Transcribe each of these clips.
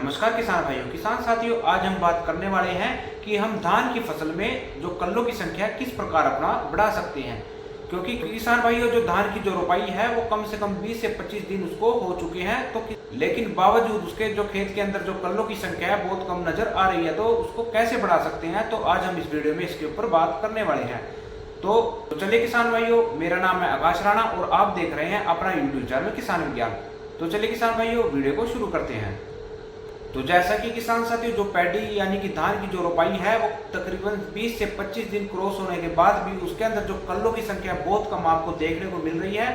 नमस्कार किसान भाइयों, किसान साथियों, आज हम बात करने वाले हैं कि हम धान की फसल में जो कल्लों की संख्या किस प्रकार अपना बढ़ा सकते हैं। क्योंकि किसान भाइयों, जो धान की जो रोपाई है वो कम से कम 20 से 25 दिन उसको हो चुके हैं, तो लेकिन बावजूद उसके जो खेत के अंदर जो कल्लों की संख्या है बहुत कम नजर आ रही है। तो उसको कैसे बढ़ा सकते हैं, तो आज हम इस वीडियो में इसके ऊपर बात करने वाले हैं। तो चलिए किसान भाइयों, मेरा नाम है आकाश राणा और आप देख रहे हैं अपना यूट्यूब चैनल किसान विज्ञान। तो चलिए किसान भाइयों, वीडियो को शुरू करते हैं। तो जैसा कि किसान साथियों, जो पैडी यानी कि धान की जो रोपाई है वो तकरीबन 20 से 25 दिन क्रॉस होने के बाद भी उसके अंदर जो कल्लों की संख्या बहुत कम आपको देखने को मिल रही है,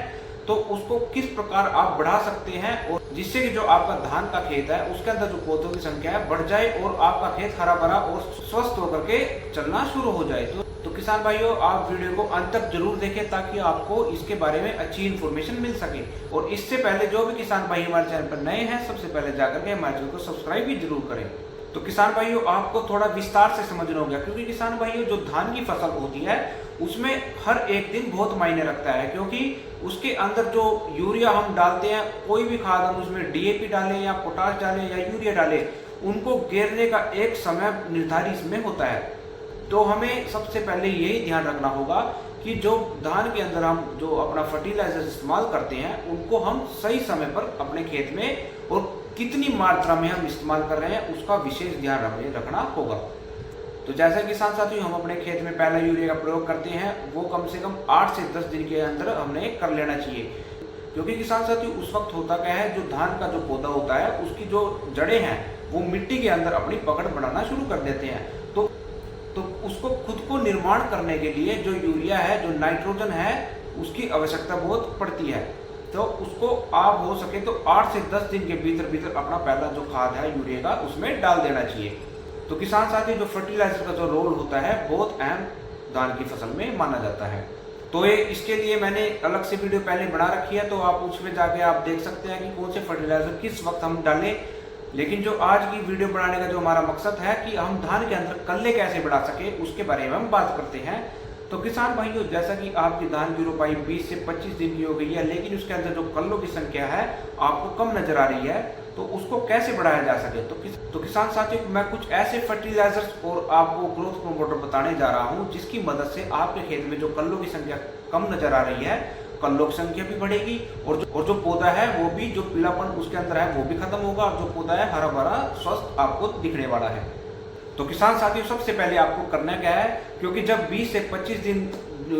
तो उसको किस प्रकार आप बढ़ा सकते हैं और जिससे कि जो आपका धान का खेत है उसके अंदर जो पौधों की संख्या है बढ़ जाए और आपका खेत हरा भरा और स्वस्थ होकर के चलना शुरू हो जाए। तो किसान भाइयों, आप वीडियो को अंत तक जरूर देखें ताकि आपको इसके बारे में अच्छी इन्फॉर्मेशन मिल सके। और इससे पहले जो भी किसान भाई हमारे चैनल पर नए हैं, सबसे पहले जाकर के हमारे चैनल को सब्सक्राइब भी जरूर करें। तो किसान भाइयों, आपको थोड़ा विस्तार से समझना होगा, क्योंकि किसान भाइयों जो धान की फसल होती है उसमें हर एक दिन बहुत मायने रखता है। क्योंकि उसके अंदर जो यूरिया हम डालते हैं, कोई भी खाद हम उसमें डीएपी डालें या पोटाश डालें या यूरिया डालें, उनको गिरने का एक समय निर्धारित इसमें होता है। तो हमें सबसे पहले यही ध्यान रखना होगा कि जो धान के अंदर हम जो अपना फर्टिलाइजर इस्तेमाल करते हैं उनको हम सही समय पर अपने खेत में और कितनी मात्रा में हम इस्तेमाल कर रहे हैं उसका विशेष ध्यान हमें रखना होगा। तो जैसे किसान साथियों, हम अपने खेत में पहला यूरिया का प्रयोग करते हैं वो कम से कम 8 से 10 दिन के अंदर हमने कर लेना चाहिए। क्योंकि किसान साथियों, उस वक्त होता क्या है, जो धान का जो पौधा होता है उसकी जो जड़ें हैं वो मिट्टी के अंदर अपनी पकड़ बनाना शुरू कर देते हैं। तो उसको खुद को निर्माण करने के लिए जो यूरिया है, जो नाइट्रोजन है, उसकी आवश्यकता बहुत पड़ती है। तो उसको आप हो सके तो 8 से 10 दिन के भीतर अपना पहला जो खाद है यूरिया का उसमें डाल देना चाहिए। तो किसान साथियों, जो फर्टिलाइजर का जो रोल होता है बहुत अहम धान की फसल में माना जाता है। तो ये इसके लिए मैंने अलग से वीडियो पहले बना रखी है, तो आप उसमें जाके आप देख सकते हैं कि कौन से फर्टिलाइजर किस वक्त हम डालें। लेकिन जो आज की वीडियो बनाने का जो हमारा मकसद है कि हम धान के अंदर कल्ले कैसे बढ़ा सके उसके बारे में हम बात करते हैं। तो किसान भाइयों, जैसा कि आपकी धान की रोपाई 20 से 25 दिन की हो गई है, लेकिन उसके अंदर जो कल्लों की संख्या है आपको कम नजर आ रही है, तो उसको कैसे बढ़ाया जा सके। तो किसान साथियों, मैं कुछ ऐसे फर्टिलाइजर्स और आपको ग्रोथ प्रोमोटर बताने जा रहा हूँ जिसकी मदद से आपके खेत में जो कल्लों की संख्या कम नजर आ रही है, कल्लों की संख्या भी बढ़ेगी और जो पौधा है वो भी, जो पीलापन उसके अंदर है वो भी खत्म होगा और जो पौधा है हरा भरा स्वस्थ आपको दिखने वाला है। तो किसान साथियों, सबसे पहले आपको करना क्या है, क्योंकि जब 20 से 25 दिन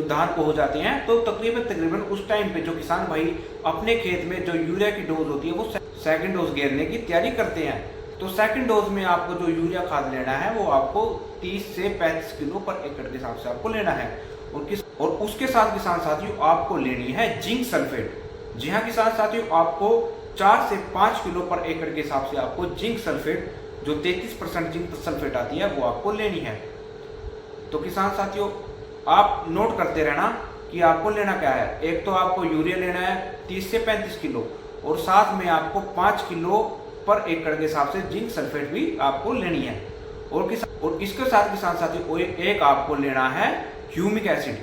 धान को हो जाते हैं तो तकरीबन उस टाइम पे जो किसान भाई अपने खेत में जो यूरिया की डोज होती है वो सेकंड डोज घेरने की तैयारी करते हैं। तो सेकंड डोज में आपको जो यूरिया खाद लेना है वो आपको 30 से 35 किलो पर एकड़ के हिसाब से आपको लेना है। और उसके साथ किसान साथियों आपको लेनी है जिंक सल्फेट। जी हाँ किसान साथियों, आपको 4 से 5 किलो पर एकड़ के हिसाब से आपको जिंक सल्फेट, जो 33% जिंक सल्फेट आती है, वो आपको लेनी है। तो किसान साथियों, आप नोट करते रहना कि आपको लेना क्या है। एक तो आपको यूरिया लेना है 30 से 35 किलो और साथ में आपको 5 किलो पर एकड़ के हिसाब से जिंक सल्फेट भी आपको लेनी है। और इसके साथ किसान साथियों एक आपको लेना है ह्यूमिक एसिड।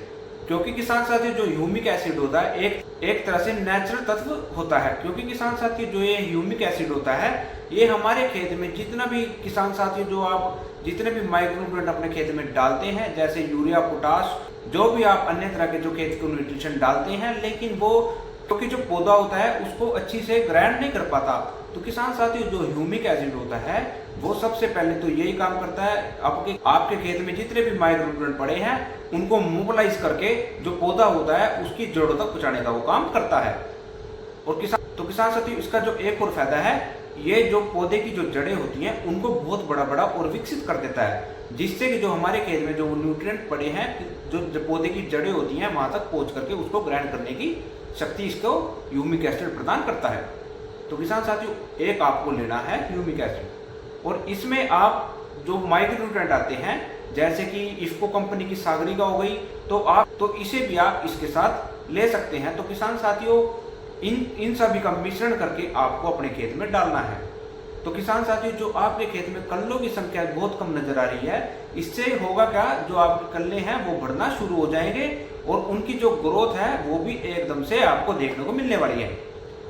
क्योंकि किसान साथियों, जो ह्यूमिक एसिड होता है एक तरह से नेचुरल तत्व होता है। क्योंकि किसान साथियों, जो ये ह्यूमिक एसिड होता है ये हमारे खेत में जितना भी किसान साथियों, जो आप जितने भी माइक्रोन्यूट्रिएंट अपने खेत में डालते हैं, जैसे यूरिया, पोटाश, जो भी आप अन्य तरह के जो खेत को न्यूट्रिशन डालते हैं, लेकिन वो क्योंकि जो पौधा होता है उसको अच्छी से ग्राइंड नहीं कर पाता। तो किसान साथियों, जो ह्यूमिक एसिड होता है वो सबसे पहले तो यही काम करता है, आपके खेत में जितने भी माइक्रोन्यूट्रिएंट पड़े हैं उनको मोबिलाइज करके जो पौधा होता है उसकी जड़ों तक पहुंचाने का वो काम करता है। और किसान साथियों, इसका जो एक और फायदा है, ये जो पौधे की जो जड़ें होती हैं उनको बहुत बड़ा और विकसित कर देता है, जिससे कि जो हमारे खेत में जो न्यूट्रिएंट पड़े हैं, जो पौधे की जड़ें होती हैं वहां तक पहुंच करके उसको ग्राइंड करने की शक्ति इसको ह्यूमिक एसिड प्रदान करता है। तो किसान साथियों, एक आपको लेना है ह्यूमिक एसिड। और इसमें आप जो माइक्रोन्यूट्रिएंट आते हैं, जैसे कि इफ्को कंपनी की सागरिका हो गई, तो इसे भी आप इसके साथ ले सकते हैं। तो किसान साथियों, इन सभी का मिश्रण करके आपको अपने खेत में डालना है। तो किसान साथियों, जो आपके खेत में कल्लों की संख्या बहुत कम नजर आ रही है, इससे होगा क्या, जो आपके कल्ले हैं वो बढ़ना शुरू हो जाएंगे और उनकी जो ग्रोथ है वो भी एकदम से आपको देखने को मिलने वाली है।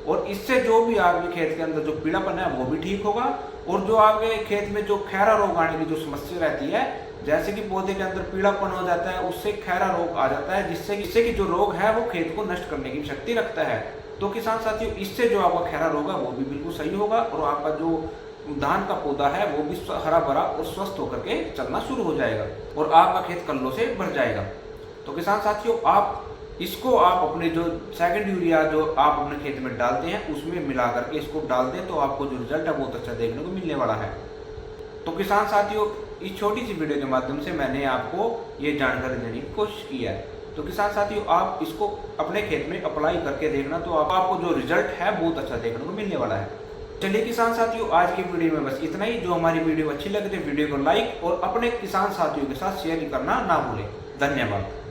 और इससे जो भी आपके खेत के अंदर जो पीलापन है वो भी ठीक होगा और जो आपके खेत में जो खैरा रोग आने की जो समस्या रहती है, जैसे कि पौधे के अंदर पीलापन हो जाता है, उससे खैरा रोग आ जाता है, जिससे कि जो रोग है वो खेत को नष्ट करने की शक्ति रखता है। तो किसान साथियों, इससे जो आपका खैरा रोग है वो भी बिल्कुल सही होगा और आपका जो धान का पौधा है वो भी हरा भरा और स्वस्थ होकर के चलना शुरू हो जाएगा और आपका खेत कल्लों से भर जाएगा। तो किसान साथियों, आप अपने जो सेकंड यूरिया जो आप अपने खेत में डालते हैं उसमें मिला करके इसको डाल दें, तो आपको जो रिजल्ट है बहुत अच्छा देखने को मिलने वाला है। तो किसान साथियों, इस छोटी सी वीडियो के माध्यम से मैंने आपको ये जानकारी देने की कोशिश की है। तो किसान साथियों, आप इसको अपने खेत में अप्लाई करके देखना, तो आपको जो रिजल्ट है बहुत अच्छा देखने को मिलने वाला है। चलिए किसान साथियों, आज की वीडियो में बस इतना ही। जो हमारी वीडियो अच्छी लगे तो वीडियो को लाइक और अपने किसान साथियों के साथ शेयर करना ना भूलें। धन्यवाद।